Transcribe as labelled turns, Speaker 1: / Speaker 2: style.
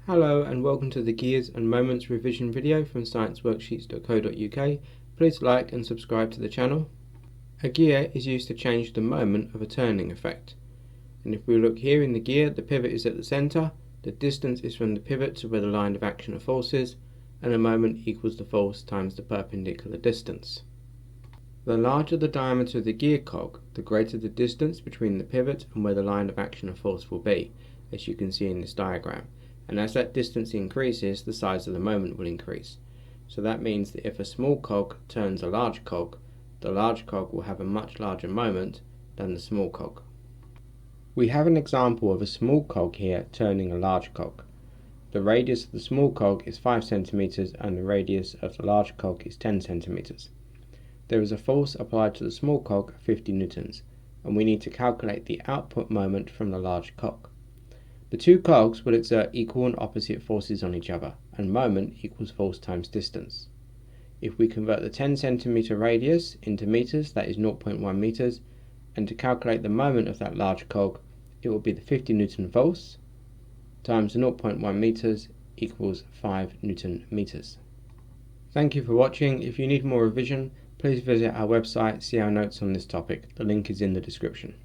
Speaker 1: Hello and welcome to the Gears and Moments revision video from scienceworksheets.co.uk. Please like and subscribe to the channel. A gear is used to change the moment of a turning effect. And if we look here in the gear, the pivot is at the centre, the distance is from the pivot to where the line of action of force is, and a moment equals the force times the perpendicular distance. The larger the diameter of the gear cog, the greater the distance between the pivot and where the line of action of force will be, as you can see in this diagram. And as that distance increases, the size of the moment will increase. So that means that if a small cog turns a large cog, the large cog will have a much larger moment than the small cog. We have an example of a small cog here turning a large cog. The radius of the small cog is 5 cm and the radius of the large cog is 10 cm. There is a force applied to the small cog of 50 newtons, and we need to calculate the output moment from the large cog. The two cogs will exert equal and opposite forces on each other, and moment equals force times distance. If we convert the 10 cm radius into meters, that is 0.1 meters, and to calculate the moment of that large cog, it will be the 50 Newton force times the 0.1 meters equals 5 Newton meters. Thank you for watching. If you need more revision, please visit our website, see our notes on this topic. The link is in the description.